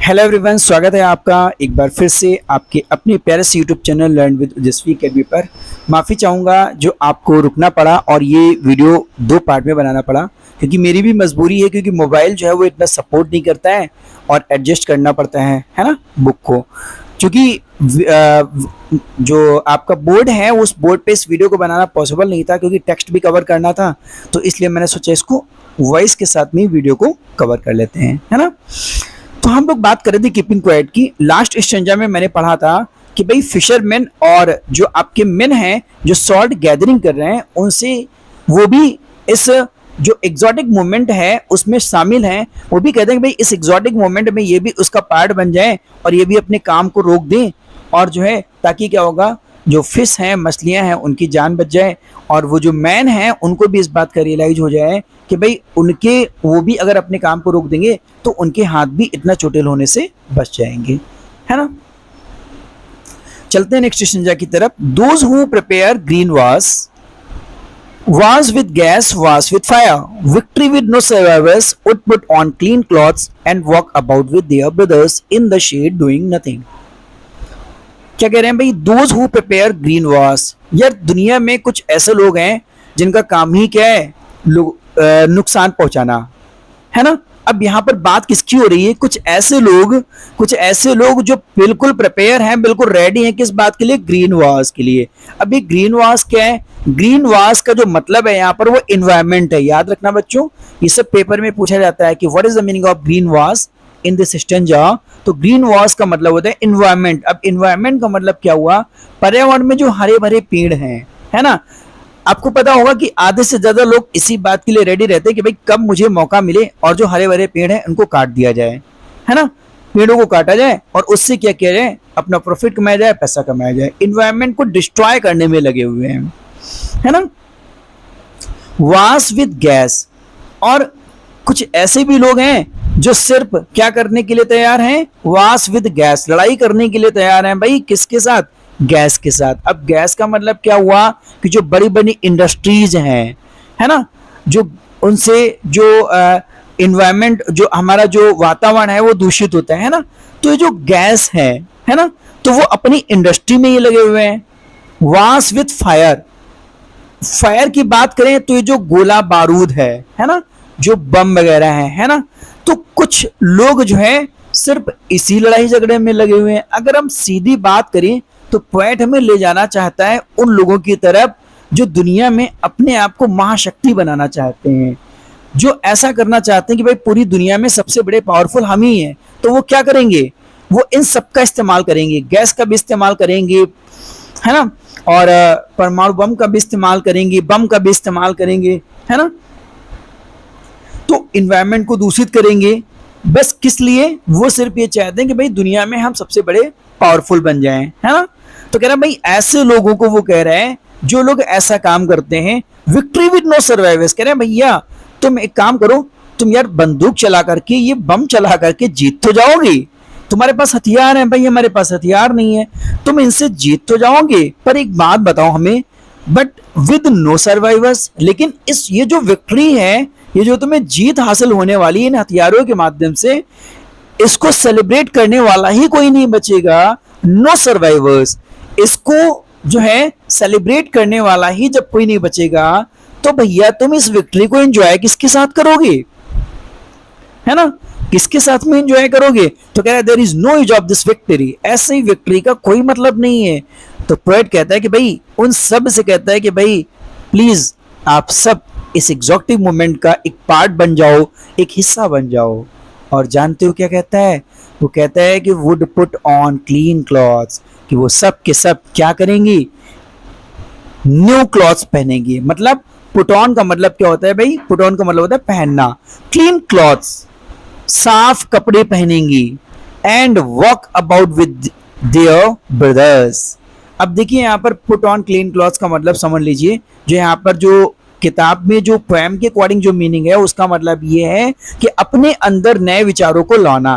Hello everyone, स्वागत है आपका एक बार फिर से आपके अपने प्यारे से यूट्यूब चैनल लर्न विद ओजस्वी अकेडमी पर। माफ़ी चाहूँगा जो आपको रुकना पड़ा और ये वीडियो दो पार्ट में बनाना पड़ा, क्योंकि मेरी भी मजबूरी है, क्योंकि मोबाइल जो है वो इतना सपोर्ट नहीं करता है और एडजस्ट करना पड़ता है ना बुक को। क्योंकि जो आपका बोर्ड है उस बोर्ड पे इस वीडियो को बनाना पॉसिबल नहीं था, क्योंकि टेक्स्ट भी कवर करना था, तो इसलिए मैंने सोचा इसको वॉइस के साथ में वीडियो को कवर कर लेते हैं, है ना। तो हम लोग बात कर रहे थे कीपिंग क्वाइट की। लास्ट स्टेंजा में मैंने पढ़ा था कि भाई फिशरमैन और जो आपके मेन हैं जो सॉल्ट गैदरिंग कर रहे हैं, उनसे वो भी इस जो एग्जॉटिक मूवमेंट है उसमें शामिल हैं। वो भी कहते हैं कि भाई इस एग्जॉटिक मूवमेंट में ये भी उसका पार्ट बन जाए और ये भी अपने काम को रोक दें, और जो है ताकि क्या होगा, जो फिश हैं, मछलियां हैं, उनकी जान बच जाए, और वो जो मैन हैं उनको भी इस बात का रियलाइज हो जाए कि भाई उनके वो भी अगर अपने काम को रोक देंगे तो उनके हाथ भी इतना चोटिल होने से बच जाएंगे, है ना। चलते हैं नेक्स्ट स्टेंजा की तरफ। Those who prepare green was with gas, was with fire. Victory with no survivors would put on clean clothes and walk about with their brothers in the shade doing nothing. क्या कह रहे हैं भाई, those who prepare green wars. यार दुनिया में कुछ ऐसे लोग हैं जिनका काम ही क्या है, नुकसान पहुंचाना, है ना। अब यहाँ पर बात किसकी हो रही है, कुछ ऐसे लोग जो बिल्कुल प्रिपेयर हैं, बिल्कुल रेडी हैं किस बात के लिए, ग्रीन वॉस के लिए। अब ये ग्रीन वॉस क्या है, ग्रीन वॉस का जो मतलब है यहाँ पर वो इन्वायरमेंट है। याद रखना बच्चों, ये सब पेपर में पूछा जाता है कि what is the meaning of green wars in this stanza. तो ग्रीन वॉस का मतलब होता है इन्वायरमेंट। अब इन्वायरमेंट का मतलब क्या हुआ, पर्यावरण में जो हरे भरे पेड़ हैं, है ना। आपको पता होगा कि आधे से ज्यादा लोग इसी बात के लिए रेडी रहते हैं कि भाई कब मुझे मौका मिले और जो हरे भरे पेड़ हैं उनको काट दिया जाए, है ना। पेड़ों को काटा जाए और उससे क्या किया जाए, अपना प्रॉफिट कमाया जाए, पैसा कमाया जाए। इन्वायरमेंट को डिस्ट्रॉय करने में लगे हुए हैं, है ना। वास विद गैस, और कुछ ऐसे भी लोग हैं जो सिर्फ क्या करने के लिए तैयार हैं, वास विद गैस, लड़ाई करने के लिए तैयार हैं भाई, किसके साथ, गैस के साथ। अब गैस का मतलब क्या हुआ कि जो बड़ी बड़ी इंडस्ट्रीज हैं, है ना, जो उनसे जो इन्वायरमेंट, जो हमारा जो वातावरण है वो दूषित होता है ना। तो ये जो गैस है ना, तो वो अपनी इंडस्ट्री में ही लगे हुए हैं। वास विद फायर, फायर की बात करें तो ये जो गोला बारूद है ना, जो बम वगैरह है ना। तो कुछ लोग जो है सिर्फ इसी लड़ाई झगड़े में लगे हुए हैं। अगर हम सीधी बात करें तो पॉइंट हमें ले जाना चाहता है उन लोगों की तरफ जो दुनिया में अपने आप को महाशक्ति बनाना चाहते हैं, जो ऐसा करना चाहते हैं कि भाई पूरी दुनिया में सबसे बड़े पावरफुल हम ही हैं। तो वो क्या करेंगे, वो इन सब का इस्तेमाल करेंगे, गैस का भी इस्तेमाल करेंगे, है ना, और परमाणु बम का भी इस्तेमाल करेंगे, बम का भी इस्तेमाल करेंगे, है ना। तो इन्वायरमेंट को दूषित करेंगे, बस किस लिए, वो सिर्फ ये चाहते हैं कि भाई दुनिया में हम सबसे बड़े पावरफुल बन जाएं, है ना। तो कह रहा है भाई ऐसे लोगों को वो कह रहे हैं जो लोग ऐसा काम करते हैं। विक्ट्री विद नो सर्वाइवर्स, कह रहे हैं भैया तुम एक काम करो, तुम यार बंदूक चला करके, ये बम चला करके जीत तो जाओगे, तुम्हारे पास हथियार हैं भाई, हमारे पास हथियार नहीं है, तुम इनसे जीत तो जाओगे, पर एक बात बताओ हमें, बट विद नो सर्वाइवर्स। लेकिन इस ये जो विक्ट्री है, ये जो तुम्हें जीत हासिल होने वाली है इन हथियारों के माध्यम से, इसको सेलिब्रेट करने वाला ही कोई नहीं बचेगा। नो सर्वाइवर्स, इसको जो है सेलिब्रेट करने वाला ही जब कोई नहीं बचेगा, तो भैया तुम इस विक्ट्री को एंजॉय किसके साथ करोगे, है ना, किसके साथ में एंजॉय करोगे। तो कह रहा है there is no use of this victory, ऐसे ही विक्ट्री का कोई मतलब नहीं है। तो पोएट कहता है कि भाई उन सब से कहता है कि भाई प्लीज आप सब इस एग्जॉटिक मूवमेंट का एक पार्ट बन जाओ, एक हिस्सा बन जाओ। और जानते हो क्या कहता है, वो कहता है कि would put on clean clothes, कि वो सब के सब क्या करेंगी, न्यू क्लॉथ्स पहनेंगी। मतलब पुट ऑन का मतलब क्या होता है भाई, पुट ऑन का मतलब होता है पहनना। क्लीन क्लॉथ्स, साफ कपड़े पहनेंगी, and walk about with their brothers. अब देखिए यहाँ पर पुट ऑन क्लीन क्लॉथ्स का मतलब समझ लीजिए, जो यहाँ पर जो किताब में जो पोएम के अकॉर्डिंग जो मीनिंग है उसका मतलब ये है कि अपने अंदर नए विचारों को लाना।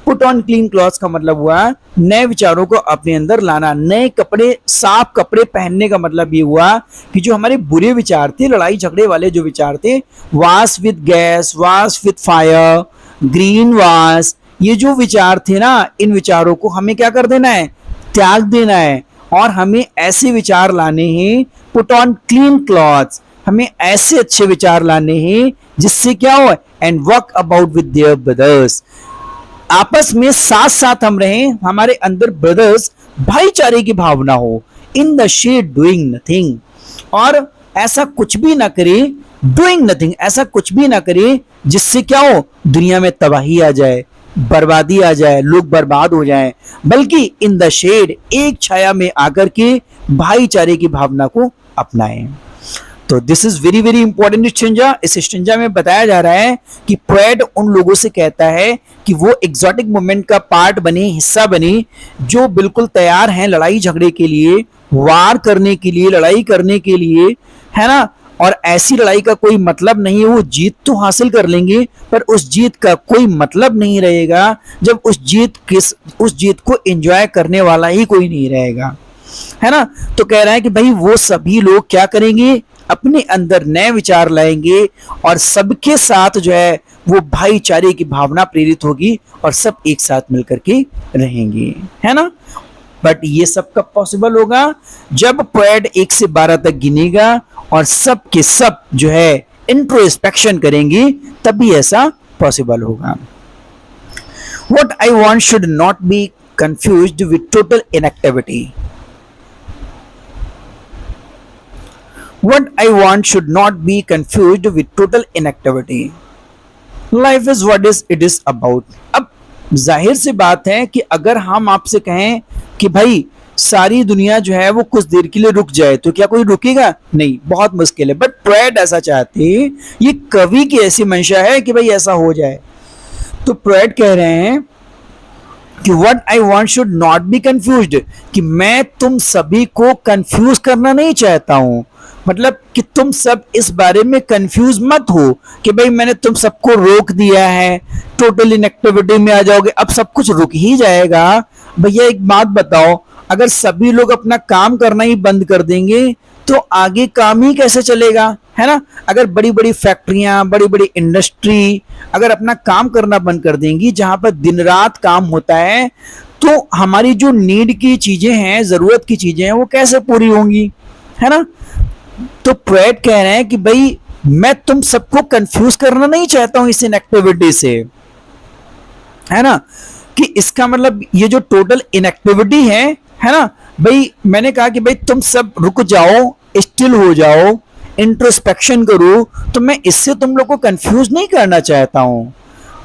पुट ऑन क्लीन क्लॉथ्स का मतलब हुआ नए विचारों को अपने अंदर लाना, नए कपड़े, साफ कपड़े पहनने का मतलब ये हुआ कि जो हमारे बुरे विचार थे, लड़ाई झगड़े वाले जो विचार थे, वास विद गैस, वास विद फायर, ग्रीन वास, ये जो विचार थे ना, इन विचारों को हमें क्या कर देना है, त्याग देना है, और हमें ऐसे विचार लाने हैं, पुट ऑन क्लीन क्लॉथ्स, हमें ऐसे अच्छे विचार लाने हैं जिससे क्या हो, and work about with their brothers, आपस में साथ साथ हम रहें, हमारे अंदर ब्रदर्स भाईचारे की भावना हो, in the shade doing nothing, और ऐसा कुछ भी ना करे, डूइंग नथिंग, ऐसा कुछ भी ना करे जिससे क्या हो, दुनिया में तबाही आ जाए, बर्बादी आ जाए, लोग बर्बाद हो जाएं, बल्कि इन द शेड, एक छाया में आकर के भाईचारे की भावना को अपनाएं। तो this is very very important stanza. इस स्टेंजा में बताया जा रहा है कि पोएट उन लोगों से कहता है कि वो एग्जॉटिक मूवमेंट का पार्ट बने, हिस्सा बने, जो बिल्कुल तैयार हैं लड़ाई झगड़े के लिए, वार करने के लिए, लड़ाई करने के लिए, है ना, और ऐसी लड़ाई का कोई मतलब नहीं है, वो जीत तो हासिल कर लेंगे पर उस जीत का कोई मतलब नहीं रहेगा जब उस जीत को एंजॉय करने वाला ही कोई नहीं रहेगा, है ना। तो कह रहा है कि भाई वो सभी लोग क्या करेंगे, अपने अंदर नए विचार लाएंगे और सबके साथ जो है वो भाईचारे की भावना प्रेरित होगी और सब एक साथ मिलकर के रहेंगे, है ना। बट ये सब कब पॉसिबल होगा, जब पोएट 1 से 12 तक गिनेगा और सब के सब जो है इंट्रोस्पेक्शन करेंगे, तभी ऐसा पॉसिबल होगा। What I want should not be confused with total inactivity. What I want should not be confused with total inactivity. Life is what is it is about. अब जाहिर सी बात है कि अगर हम आपसे कहें कि भाई सारी दुनिया जो है वो कुछ देर के लिए रुक जाए, तो क्या कोई रुकेगा? नहीं, बहुत मुश्किल है। बट पोएट ऐसा चाहते, ये कवि की ऐसी मंशा है कि भाई ऐसा हो जाए। तो पोएट कह रहे हैं कि what I want should not be confused, कि मैं तुम सभी को कंफ्यूज करना नहीं चाहता हूं, मतलब कि तुम सब इस बारे में कंफ्यूज मत हो कि भाई मैंने तुम सबको रोक दिया है, टोटल इनएक्टिविटी में आ जाओगे, अब सब कुछ रुक ही जाएगा। भैया एक बात बताओ, अगर सभी लोग अपना काम करना ही बंद कर देंगे तो आगे काम ही कैसे चलेगा, है ना। अगर बड़ी बड़ी फैक्ट्रियां, बड़ी बड़ी इंडस्ट्री अगर अपना काम करना बंद कर देंगी, जहां पर दिन रात काम होता है, तो हमारी जो नीड की चीजें हैं, जरूरत की चीजें हैं, वो कैसे पूरी होंगी, है ना। तो पोएट कह रहे हैं कि भाई मैं तुम सबको कंफ्यूज करना नहीं चाहता हूं इस इनएक्टिविटी से, है ना, कि इसका मतलब ये जो टोटल इनएक्टिविटी है ना, भाई मैंने कहा कि भाई तुम सब रुक जाओ, स्टिल हो जाओ, इंट्रोस्पेक्शन करो, तो मैं इससे तुम लोग को कंफ्यूज नहीं करना चाहता हूं,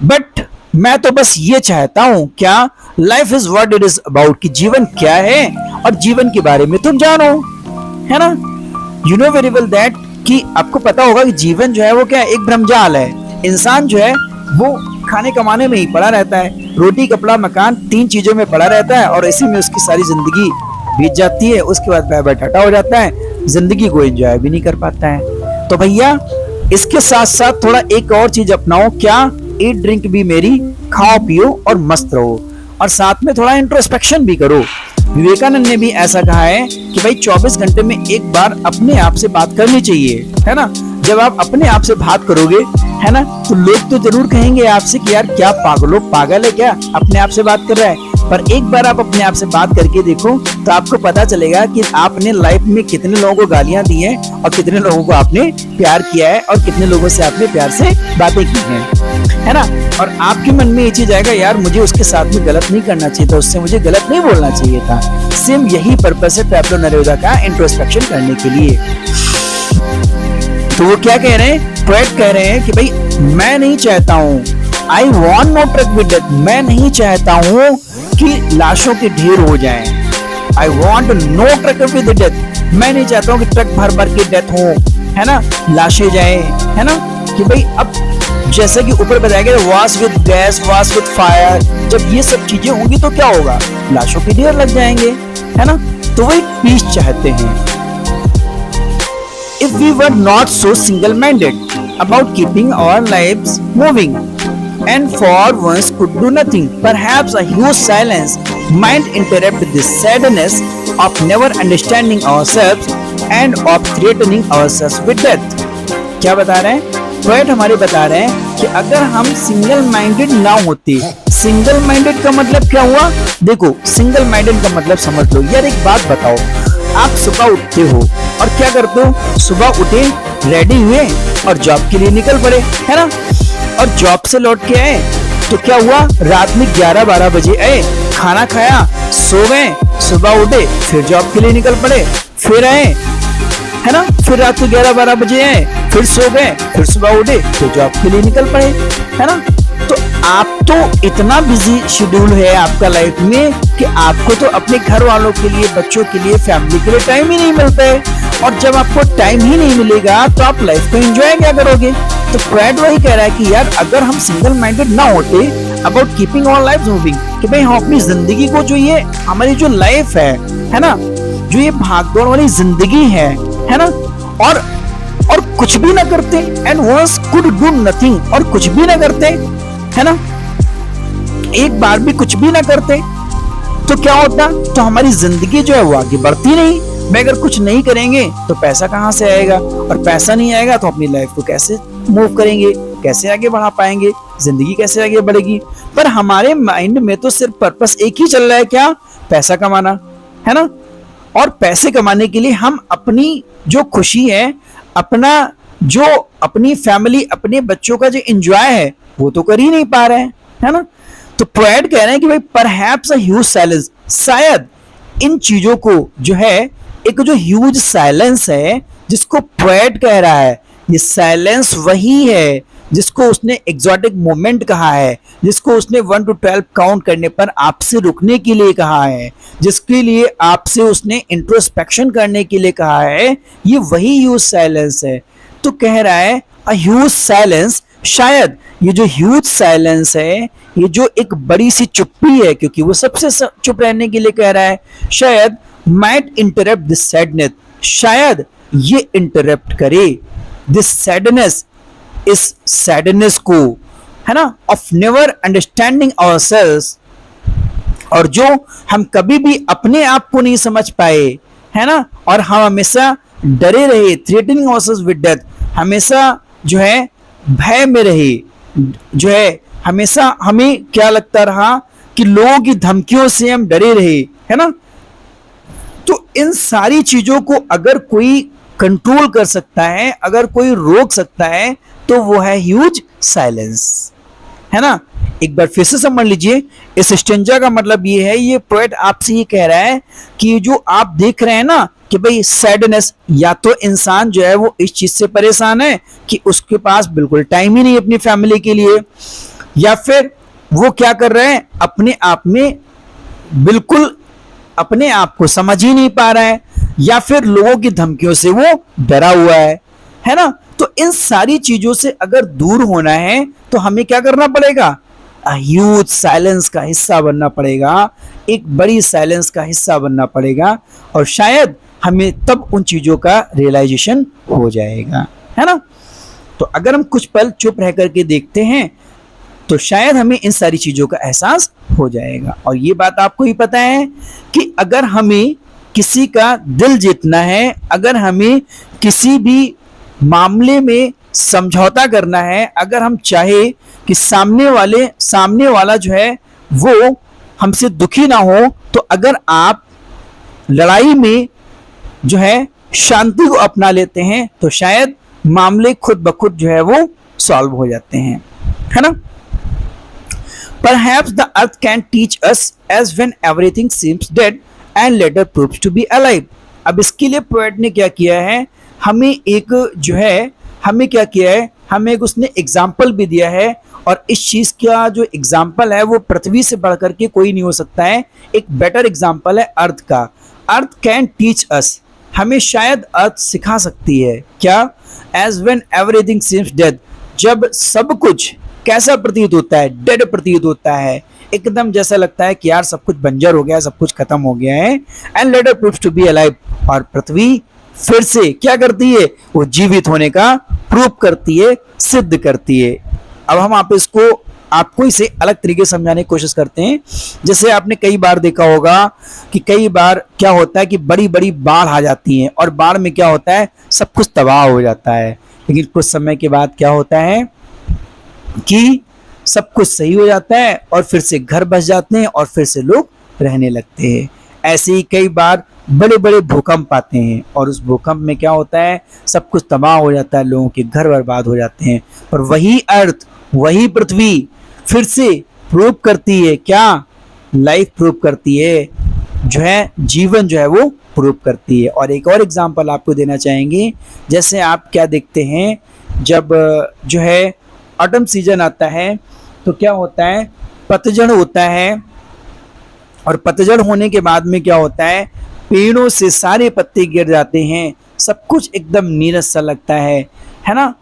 बट मैं तो बस ये चाहता हूं क्या, life is what it is about, कि जीवन क्या है और जीवन के बारे में तुम जानो, है ना। You know very well that, कि आपको पता होगा कि जीवन जो है वो क्या है, एक भ्रमजाल है। इंसान जो है वो खाने कमाने में ही पड़ा रहता है, रोटी कपड़ा मकान 3 चीजों में पड़ा रहता है और इसी में उसकी सारी जिंदगी बीत जाती है। उसके बाद बाय बाय टाटा हो जाता है, जिंदगी को एंजॉय भी नहीं कर पाता है। तो भैया इसके साथ साथ थोड़ा एक और चीज अपनाओ, क्या, ईट ड्रिंक भी मेरी, खाओ पियो और मस्त रहो, और साथ में थोड़ा इंट्रोस्पेक्शन भी करो। विवेकानंद ने भी ऐसा कहा है कि भाई 24 घंटे में एक बार अपने आप से बात करनी चाहिए, है ना। जब आप अपने आप से बात करोगे, है ना, तो लोग तो जरूर कहेंगे आपसे कि यार क्या पागल है क्या, अपने आप से बात कर रहा है। पर एक बार आप अपने आप से बात करके देखो तो आपको पता चलेगा कि आपने लाइफ में कितने लोगों को गालियां दी हैं और कितने लोगों को आपने प्यार किया है और कितने लोगों से आपने प्यार से बातें की हैं, है ना। और आपके मन में ये चीज आएगा, यार मुझे उसके साथ में गलत नहीं करना चाहिए था, उससे मुझे गलत नहीं बोलना चाहिए था। सेम यही पर्पस है पैब्लो नेरूदा का इंट्रोस्पेक्शन करने के लिए। तो वो क्या कह रहे हैं, पोएट कह रहे हैं कि भाई मैं नहीं चाहता हूं, I want no truck with death, मैं नहीं चाहता हूं कि लाशों के ढेर हो जाएं। I want no truck with death, मैं नहीं चाहता हूं कि ट्रक भर भर के डेथ हो, है ना, लाशें जाएं, है ना। कि भाई अब जैसा कि ऊपर बताया गया, वास विद गैस, वास विद फायर, जब ये सब चीजें होंगी तो क्या होगा, लाशों के ढेर लग जाएंगे, है ना। तो वही पीस चाहते हैं। If we were not so single-minded about keeping our lives moving, and for once could do nothing, perhaps a huge silence might interrupt this sadness of never understanding ourselves and of threatening ourselves with death. क्या बता रहे हैं poet, हमारे बता रहे हैं कि अगर हम सिंगल माइंडेड ना होते, सिंगल माइंडेड का मतलब क्या हुआ? देखो, सिंगल माइंडेड का मतलब समझ लो यार। एक बात बताओ, आप सुबह उठते हो और क्या करते हो? सुबह उठे, रेडी हुए और जॉब के लिए निकल पड़े, है ना? और जॉब से लौट के आए तो क्या हुआ? रात में 11-12 बजे आए, खाना खाया, सो गए, सुबह उठे, फिर जॉब के लिए निकल पड़े, फिर आए, है ना? फिर रात को 11-12 बजे आए, फिर सो गए, फिर सुबह उठे, फिर जॉब के लिए निकल पड़े, है ना? तो आप तो इतना बिजी शेड्यूल है आपका लाइफ में कि आपको तो अपने घर वालों के लिए, बच्चों के लिए, फैमिली के लिए टाइम ही नहीं मिलता है। और जब आपको टाइम ही नहीं मिलेगा तो आप लाइफ को एंजॉय क्या करोगे? तो फ्रेड वही कह रहा है कि यार अगर हम सिंगल माइंडेड ना होते about keeping our life moving, कि भाई हम अपनी जिंदगी को, जो ये हमारी जो लाइफ है ना, जो ये भागदौड़ वाली जिंदगी है ना, और कुछ भी ना करते, and once could do nothing, और कुछ भी ना करते, है ना, एक बार भी कुछ भी ना करते, तो क्या होता? तो हमारी जिंदगी जो है वो आगे बढ़ती नहीं। मैं अगर कुछ नहीं करेंगे तो पैसा कहां से आएगा, और पैसा नहीं आएगा तो अपनी लाइफ को कैसे मूव करेंगे, कैसे आगे बढ़ा पाएंगे, जिंदगी कैसे आगे बढ़ेगी? पर हमारे माइंड में तो सिर्फ पर्पस एक ही चल रहा है, क्या? पैसा कमाना, है ना? और पैसे कमाने के लिए हम अपनी जो खुशी है, अपना जो अपनी फैमिली, अपने बच्चों का जो एंजॉय है, वो तो कर ही नहीं पा रहे हैं, है ना? तो पोएट कह रहे हैं कि भाई परहैप्स अ ह्यूज साइलेंस, शायद इन चीजों को जो है, एक जो ह्यूज साइलेंस है जिसको पोएट कह रहा है, ये साइलेंस वही है जिसको उसने एग्जॉटिक मोमेंट कहा है, जिसको उसने 1 to 12 काउंट करने पर आपसे रुकने के लिए कहा है, जिसके लिए आपसे उसने इंट्रोस्पेक्शन करने के लिए कहा है, ये वही ह्यूज साइलेंस है। तो कह रहा है अ ह्यूज साइलेंस, शायद ये जो ह्यूज साइलेंस है, ये जो एक बड़ी सी चुप्पी है, क्योंकि वो सबसे चुप रहने के लिए कह रहा है, शायद माइट इंटरप्ट दिस सैडनेस, शायद ये इंटरप्ट करे दिस सैडनेस, इस सैडनेस को, है ना, ऑफ नेवर अंडरस्टैंडिंग आवरसेल्व्स, और जो हम कभी भी अपने आप को नहीं समझ पाए, है ना, और हम हमेशा डरे रहे, थ्रेटनिंग आवरसेल्व्स विद डेथ, हमेशा जो है भय में रहे, जो है हमेशा हमें क्या लगता रहा कि लोगों की धमकियों से हम डरे रहे, है ना? तो इन सारी चीजों को अगर कोई कंट्रोल कर सकता है, अगर कोई रोक सकता है, तो वो है ह्यूज साइलेंस, है ना? एक बार फिर से समझ लीजिए, इस स्टेंजा का मतलब ये है, ये पोएट आपसे ये कह रहा है कि जो आप देख रहे हैं ना कि भाई सैडनेस, या तो इंसान जो है वो इस चीज से परेशान है कि उसके पास बिल्कुल टाइम ही नहीं अपनी फैमिली के लिए, या फिर वो क्या कर रहे हैं, अपने आप में बिल्कुल अपने आप को समझ ही नहीं पा रहा है, या फिर लोगों की धमकियों से वो डरा हुआ है ना? तो इन सारी चीजों से अगर दूर होना है तो हमें क्या करना पड़ेगा? ह्यूज साइलेंस का हिस्सा बनना पड़ेगा, एक बड़ी साइलेंस का हिस्सा बनना पड़ेगा, और शायद हमें तब उन चीजों का रियलाइजेशन हो जाएगा, है ना? तो अगर हम कुछ पल चुप रह करके देखते हैं तो शायद हमें इन सारी चीजों का एहसास हो जाएगा। और ये बात आपको ही पता है कि अगर हमें किसी का दिल जीतना है, अगर हमें किसी भी मामले में समझौता करना है, अगर हम चाहे कि सामने वाला जो है वो हमसे दुखी ना हो, तो अगर आप लड़ाई में जो है शांति को अपना लेते हैं तो शायद मामले खुद ब खुद जो है वो सॉल्व हो जाते हैं, है ना? Perhaps the earth can teach us as when everything seems dead and later proves to be alive. अब इसके लिए पोएट ने क्या किया है, हमें एक जो है, हमें क्या किया है, हमें एक उसने एग्जाम्पल भी दिया है, और इस चीज का जो एग्जाम्पल है वो पृथ्वी से बढ़कर के कोई नहीं हो सकता है। एक बेटर एग्जाम्पल है अर्थ का। अर्थ कैन टीच अस, हमें शायद अर्थ सिखा सकती है क्या? As when everything seems dead, जब सब कुछ कैसा प्रतीत होता है? डेड प्रतीत होता है, एकदम जैसा लगता है कि यार सब कुछ बंजर हो गया, सब कुछ खत्म हो गया है। And later proves to be alive, और पृथ्वी फिर से क्या करती है? वो जीवित होने का प्रूव करती है, सिद्ध करती है। अब हम आपको इसे अलग तरीके से समझाने की कोशिश करते हैं। जैसे आपने कई बार देखा होगा कि कई बार क्या होता है कि बड़ी बड़ी बाढ़ आ जाती है, और बाढ़ में क्या होता है, सब कुछ तबाह हो जाता है। लेकिन कुछ समय के बाद क्या होता है कि सब कुछ सही हो जाता है और फिर से घर बस जाते हैं और फिर से लोग रहने लगते हैं। ऐसे ही कई बार बड़े बड़े भूकंप आते हैं और उस भूकंप में क्या होता है, सब कुछ तबाह हो जाता है, लोगों के घर बर्बाद हो जाते हैं। और वही अर्थ, वही पृथ्वी फिर से प्रूव करती है, क्या लाइफ प्रूव करती है, जो है जीवन जो है वो प्रूव करती है। और एक और एग्जांपल आपको देना चाहेंगे, जैसे आप क्या देखते हैं, जब जो है ऑटम सीजन आता है तो क्या होता है, पतझड़ होता है। और पतझड़ होने के बाद में क्या होता है, पेड़ों से सारे पत्ते गिर जाते हैं, सब कुछ एकदम नीरस सा लगता है ना,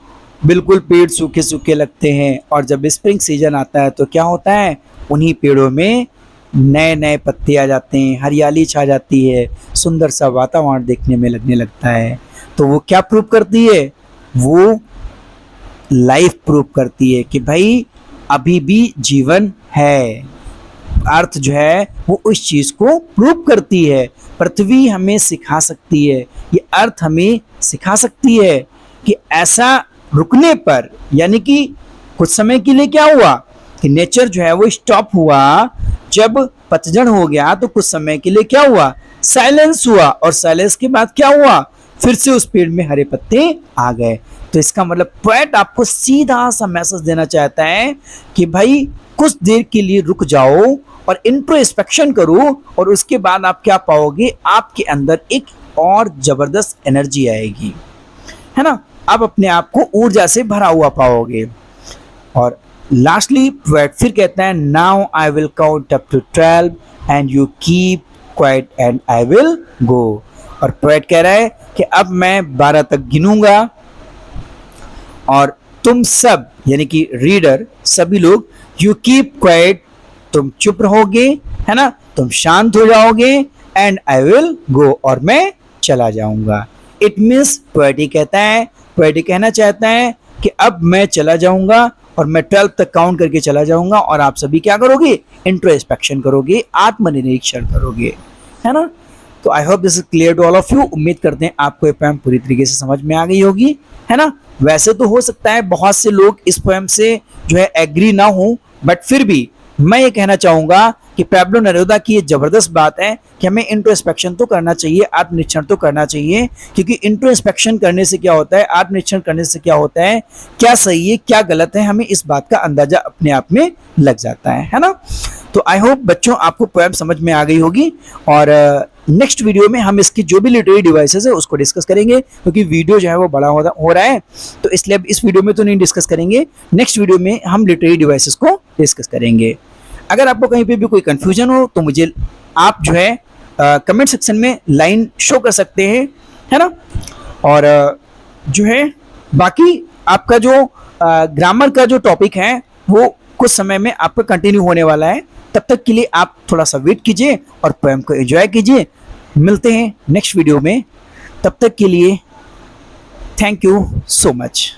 बिल्कुल पेड़ सूखे सूखे लगते हैं। और जब स्प्रिंग सीजन आता है तो क्या होता है, उन्हीं पेड़ों में नए नए पत्ते आ जाते हैं, हरियाली छा जाती है, सुंदर सा वातावरण देखने में लगने लगता है। तो वो क्या प्रूव करती है, वो लाइफ प्रूव करती है कि भाई अभी भी जीवन है। अर्थ जो है वो उस चीज को प्रूव करती है। पृथ्वी हमें सिखा सकती है, ये अर्थ हमें सिखा सकती है कि ऐसा रुकने पर, यानी कि कुछ समय के लिए क्या हुआ कि नेचर जो है वो स्टॉप हुआ, जब पतझड़ हो गया तो कुछ समय के लिए क्या हुआ, साइलेंस हुआ। और साइलेंस के बाद क्या हुआ, फिर से उस पेड़ में हरे पत्ते आ गए। तो इसका मतलब पोएट आपको सीधा सा मैसेज देना चाहता है कि भाई कुछ देर के लिए रुक जाओ और इंट्रोस्पेक्शन करो, और उसके बाद आप क्या पाओगे, आपके अंदर एक और जबरदस्त एनर्जी आएगी, है ना, आप अपने आप को ऊर्जा से भरा हुआ पाओगे। और लास्टली पोएट फिर कहता है, now I will count up to 12 and you keep quiet and I will go. और पोएट कह रहा है कि अब मैं 12 तक गिनूंगा और तुम सब, यानी कि रीडर सभी लोग, यू कीप क्वाइट, तुम चुप रहोगे, है ना, तुम शांत हो जाओगे, एंड आई विल गो, और मैं चला जाऊंगा। इट मीन्स पोएट कहता है, पोएट कहना चाहता है कि अब मैं चला जाऊंगा और मैं 12 तक काउंट करके चला जाऊंगा, और आप सभी क्या करोगे, इंट्रोस्पेक्शन करोगे, आत्मनिरीक्षण करोगे, है ना। तो I hope this is clear to all of you. उम्मीद करते हैं आपको ये पोएम पूरी तरीके से समझ में आ गई होगी, है ना। वैसे तो हो सकता है बहुत से लोग इस पोएम से जो है एग्री ना हो, बट फिर भी मैं ये कहना चाहूंगा कि पैब्लो नेरूदा की ये जबरदस्त बात है कि हमें इंट्रोस्पेक्शन तो करना चाहिए, आत्मनिरीक्षण तो करना चाहिए, क्योंकि इंट्रोस्पेक्शन करने से क्या होता है, आत्मनिरीक्षण करने से क्या होता है, क्या सही है क्या गलत है, हमें इस बात का अंदाजा अपने आप में लग जाता है ना। तो आई होप बच्चों आपको पोएम समझ में आ गई होगी, और नेक्स्ट वीडियो में हम इसकी जो भी लिटरेरी डिवाइसेस है उसको डिस्कस करेंगे, क्योंकि वीडियो जो है वो बड़ा हो रहा है, तो इसलिए अब इस वीडियो में तो नहीं डिस्कस करेंगे, नेक्स्ट वीडियो में हम लिटरेरी डिवाइसेस को डिस्कस करेंगे। अगर आपको कहीं पे भी कोई कंफ्यूजन हो तो मुझे आप जो है कमेंट सेक्शन में लाइन शो कर सकते हैं, है ना। और जो है बाकी आपका जो ग्रामर का जो टॉपिक है वो कुछ समय में आपका कंटिन्यू होने वाला है, तब तक के लिए आप थोड़ा सा वेट कीजिए और पोएम को एंजॉय कीजिए। मिलते हैं नेक्स्ट वीडियो में, तब तक के लिए थैंक यू सो मच।